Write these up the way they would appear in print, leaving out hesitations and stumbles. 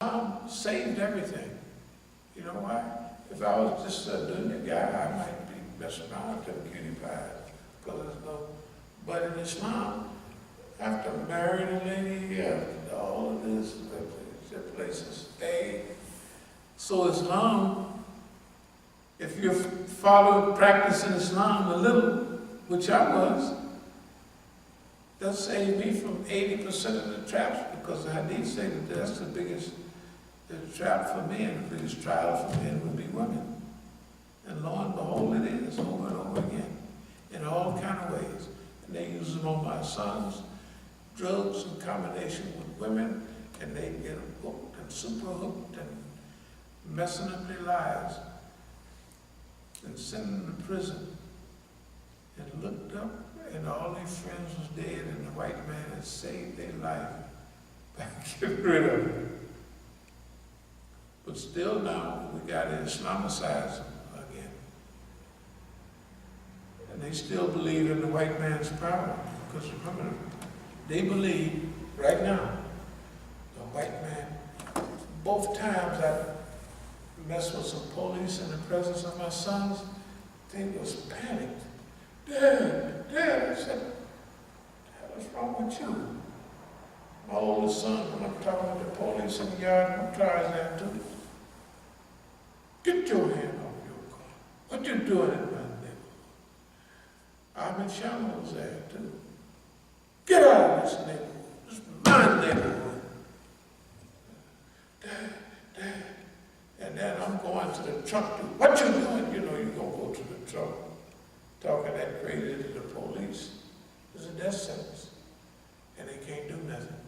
Saved everything. You know why? If I was just a dunya guy, I might be messing around with them cutie pies. Because there's no. But in Islam, after marrying a lady, after all of this, the places stay. So Islam, if you're practicing Islam a little, which I was, that saved me from 80% of the traps, because the hadith say that that's the biggest trap for men, the biggest trial for men would be women. And lo and behold, it is over and over again, in all kind of ways. And they use them on my sons, drugs in combination with women, and they get them hooked and super hooked and messing up their lives and sending them to prison. And looked up, and all their friends was dead, and the white man had saved their life by getting rid of it. But still now, we got to Islamicize them again. And they still believe in the white man's power. Because remember, they believe, right now, the white man, both times I messed with some police in the presence of my sons, they was panicked. Dad, I said, what's wrong with you? My oldest son, when I'm talking to the police in the yard, I'm trying that too. Get your hand off your car. What you doing in my neighborhood? Ahmed Shama was there too. Get out of this neighborhood. This is my neighborhood. Dad. And then I'm going to the truck. What you doing? You know, you're going to go to the truck. Talking that crazy to the police. It's a death sentence. And they can't do nothing.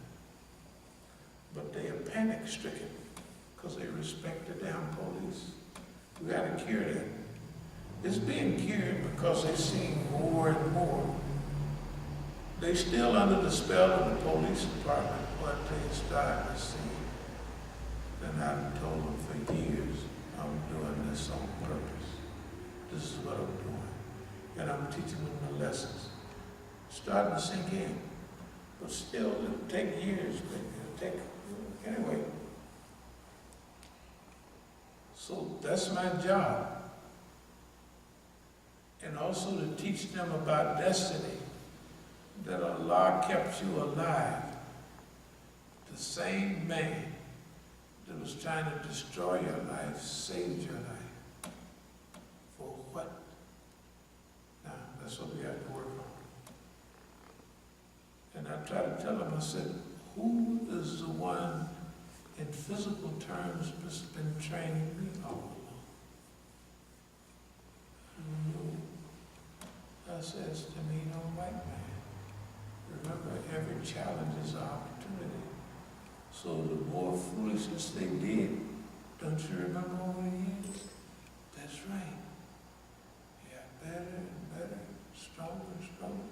But they are panic-stricken because they respect the damn police. We got to cure that. It's being cured because they're seeing more and more. They still under the spell of the police department, but they starting to see. And I've told them for years, I'm doing this on purpose. This is what I'm doing. And I'm teaching them the lessons. Starting to sink in. But still, it'll take years. Anyway. So that's my job. And also to teach them about destiny. That Allah kept you alive. The same man that was trying to destroy your life saved your life. For what? Now, that's what we have to work on. And I try to tell them, I said, who is the one in physical terms that's been training me all along? I says to me, no white man. Remember, every challenge is an opportunity. So the more foolishness they did, don't you remember over the years? That's right. Yeah, better and better, stronger and stronger,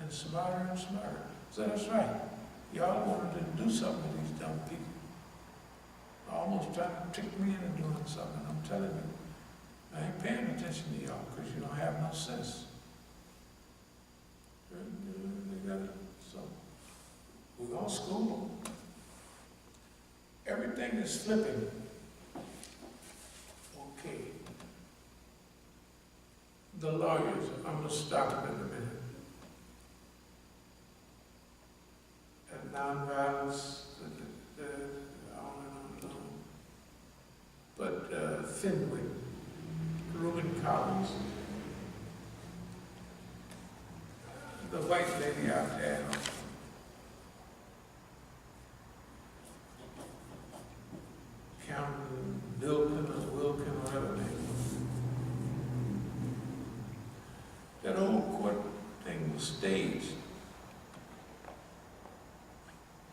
and smarter and smarter. So that's right. Y'all wanted to do something with these dumb people. Almost trying to trick me into doing something. I'm telling you, I ain't paying attention to y'all because you don't have no sense. So we're gonna school them. Everything is flipping. Okay. The lawyers, I'm gonna stop them in a minute. And nonviolence, on and on. But Fenwick, Reuben Collins, the white lady out there, Cameron Wilkin or Wilkin, whatever her name was. That old court thing was staged.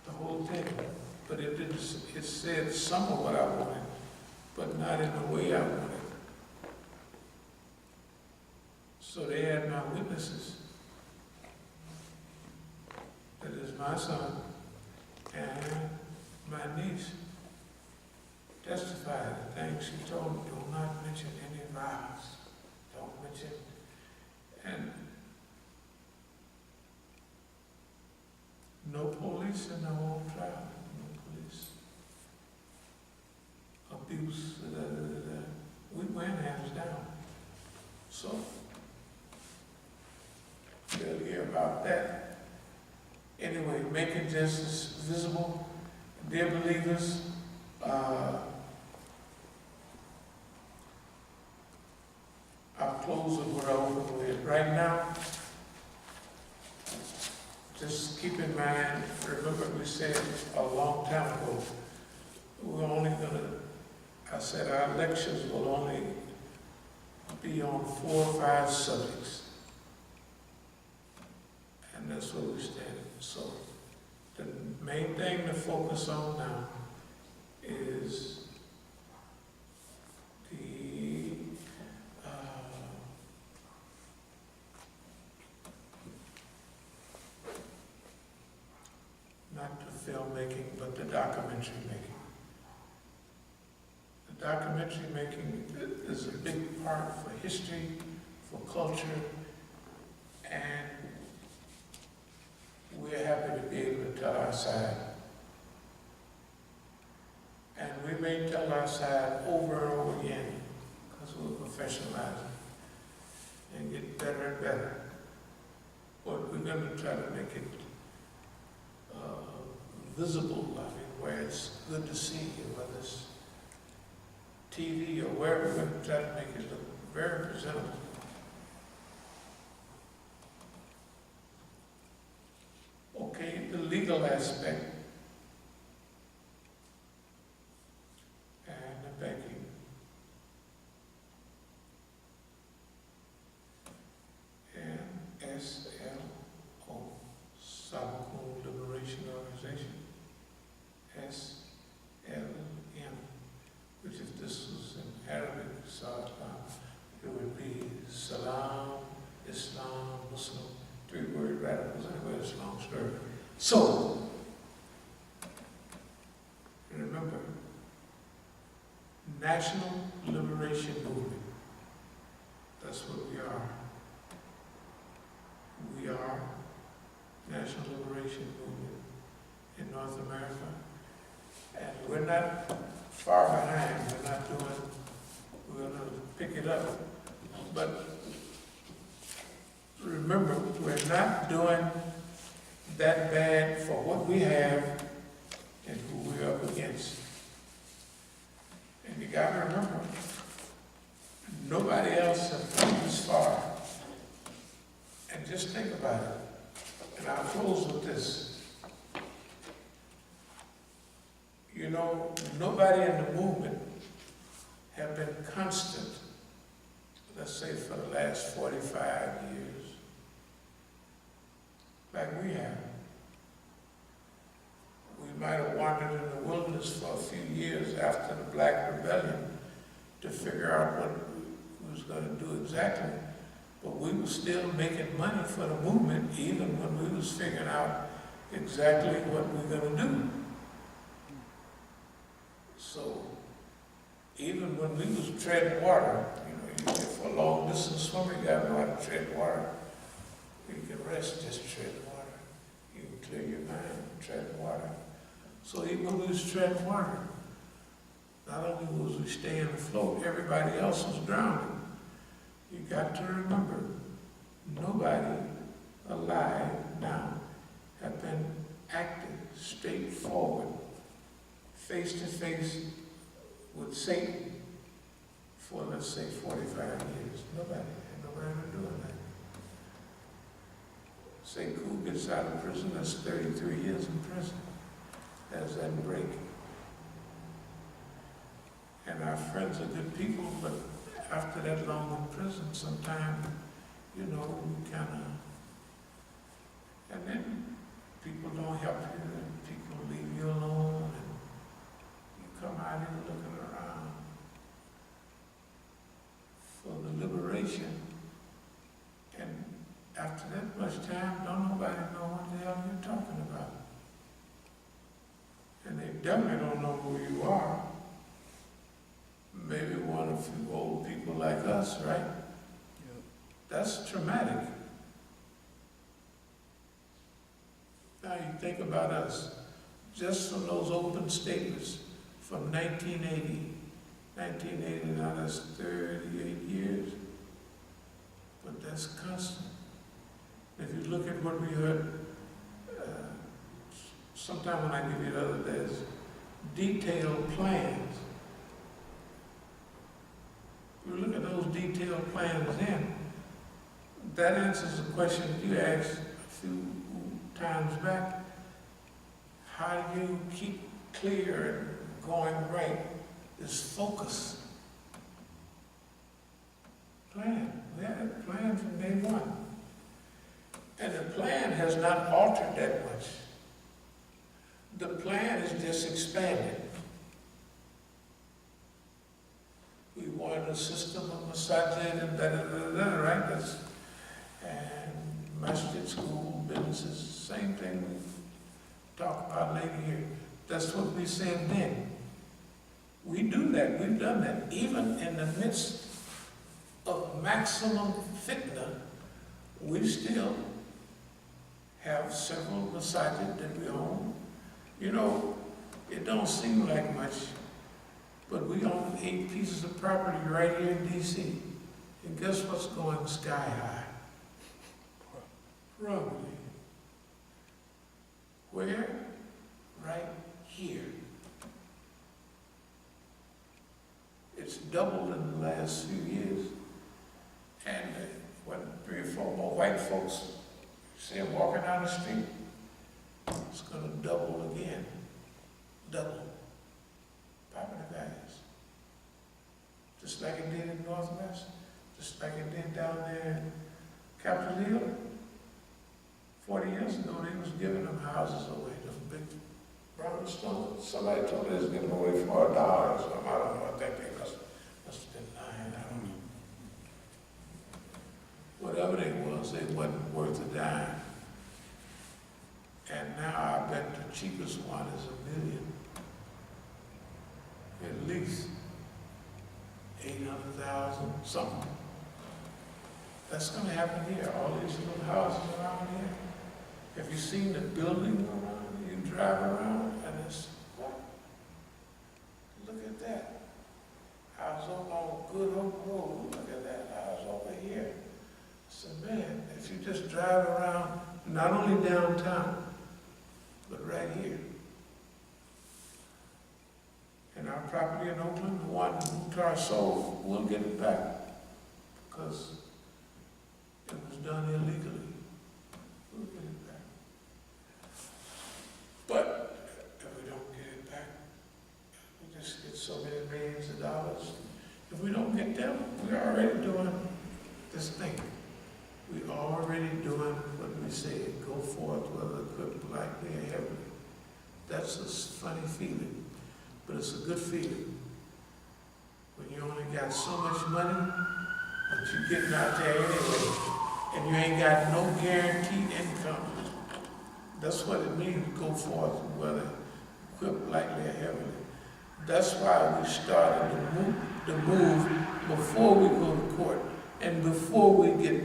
The whole thing. But it didn't, it said some of what I wanted, but not in the way I wanted. So they had my witnesses. That is my son and my niece testified the things she told me. Do not mention any violence. Don't mention. And no police in the whole trial. No police. abuse, we went hands down. So, you'll hear about that. Anyway, making justice visible. Dear believers, I'll close with what I opened with. Right now, just keep in mind, remember we said a long time ago, we're only I said our lectures will only be on 4 or 5 subjects. And that's where we stand. So the main thing to focus on now is the not the filmmaking, but the documentary making. The documentary making is a big part for history, for culture, and we're happy to be able to tell our side. And we may tell our side over and over again because we're professionalizing and get better and better. But we're going to try to make it visible, I mean, where it's good to see you, whether it's TV or wherever. We're going to try to make it look very presentable. Okay, the legal aspect and the banking. And SLO, Sabiqun Liberation Organization. SLM, which if this was in Arabic, it would be Salam, Islam, Muslim, 3-word radicals. Anyway, it's a long story. So, remember, National Liberation Movement. That's what we are. We are National Liberation Movement in North America. And we're not far behind. We're going to pick it up. But remember, we're not doing that bad for what we have and who we're up against. And you got to remember, nobody else has come this far. And just think about it. And I'll close with this. You know, nobody in the movement have been constant, let's say for the last 45 years, like we have. We might have wandered in the wilderness for a few years after the Black Rebellion to figure out what we was going to do exactly, but we were still making money for the movement even when we was figuring out exactly what we're going to do. So, even when we was treading water, you for a long distance swimmer, you got to know how to tread water. You can rest, just tread water. You can clear your mind, tread water. So even when we was treading water, not only was we staying afloat, everybody else was drowning. You got to remember, nobody alive now have been acting straightforward, face to face with Satan for, let's say, 45 years. Nobody been doing that. Say Cool gets out of prison, that's 33 years in prison. That's that break. And our friends are good people, but after that long in prison, sometimes, we kind of, and then people don't help you, and people leave you alone, and you come out here looking around for the liberation. And after that much time, don't nobody know what the hell you're talking about. And they definitely don't know who you are. Maybe one of you old people like us, right? Yep. That's traumatic. Now you think about us, just from those open statements from 1980 1980, now that's 38 years. But that's constant. If you look at what we heard, sometime when I give you the other days, detailed plans. You look at those detailed plans in, that answers the question you asked a few times back. How do you keep clear and going right? Is focus. Plan. We had a plan from day one. And the plan has not altered that much. The plan is just expanded. We wanted a system of Masjid and da-da-da-da-da, right? And Masjid, school, businesses, same thing we talk about later here. That's what we said then. We do that, we've done that. Even in the midst of maximum fitna, we still have several masajid that we own. You know, it don't seem like much, but we own 8 pieces of property right here in D.C. And guess what's going sky high? Probably. Where? Right here. It's doubled in the last few years. And when 3 or 4 more white folks see them walking down the street, it's going to double again. Double. Property values. Just like it did in Northwest, just like it did down there in Capitol Hill. 40 years ago, they was giving them houses away, those big brownstones. Somebody told me they was giving them away for $1 or something. I don't know what that they must have been lying, I don't know. Whatever they was, they wasn't worth a dime. And now I bet the cheapest one is $1 million. At least 800,000, something. That's going to happen here. All these little houses around here. Have you seen the building around? You drive around and it's what? Look at that. House over on Good Hope Road. Look at that house over here. So man, if you just drive around, not only downtown, but right here. And our property in Oakland, the one Mutar sold, we'll get it back because it was done illegally. We'll get it back. But if we don't get it back, we just get so many millions of dollars. If we don't get them, we're already doing this thing. We're already doing what we say, go forth, whether equipped lightly or heavily. That's a funny feeling, but it's a good feeling. When you only got so much money, but you're getting out there anyway, and you ain't got no guaranteed income. That's what it means to go forth, whether equipped lightly or heavily. That's why we started the move before we go to court and before we get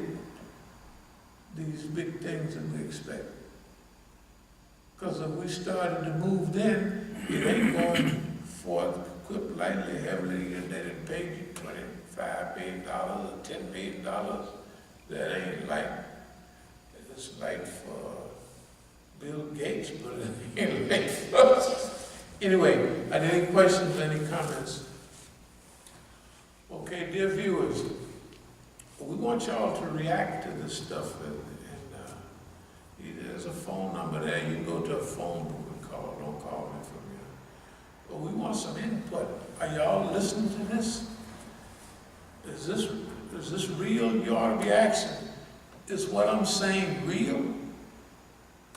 these big things that we expect. Because if we started to move then, it ain't going forth equipped lightly, heavily, and they didn't pay you $25 million or $10 million. That ain't like, it's like for Bill Gates, but it ain't like for us. Anyway, are there any questions, any comments? Okay, dear viewers, we want y'all to react to this stuff, and there's a phone number there. You can go to a phone book and call. Don't call me from here. But we want some input. Are y'all listening to this? Is this real? You ought to be asking. Is what I'm saying real?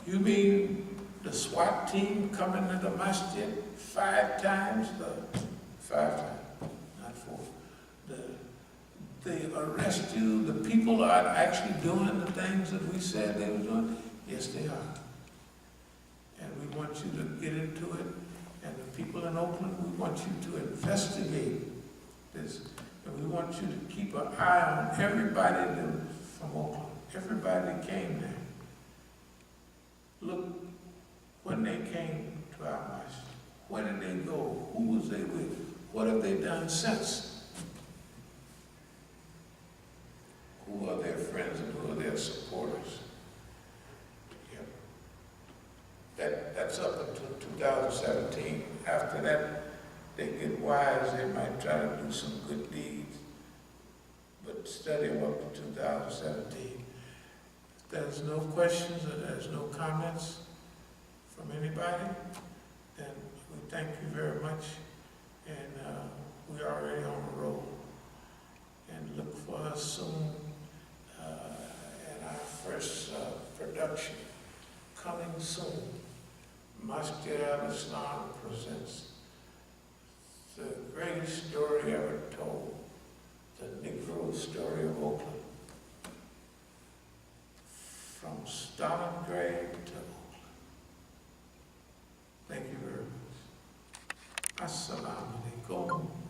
You mean the SWAT team coming to the masjid 5 times? 5 times, not 4. They arrest you. The people are actually doing the things that we said they were doing. Yes, they are. And we want you to get into it. And the people in Oakland, we want you to investigate this. And we want you to keep an eye on everybody from Oakland. Everybody that came there. Look, when they came to our masjid, where did they go? Who was they with? What have they done since? Who are their friends and who are their supporters? That's up until 2017. After that, they get wise, they might try to do some good deeds, but study them up to 2017. If there's no questions or there's no comments from anybody, then we thank you very much, and we're already on the road. And look for us soon at our first production, coming soon. Masjid al-Islam presents the greatest story ever told, the Negro story of Oakland. From Stalingrad to Oakland. Thank you very much. As-Sabiqun.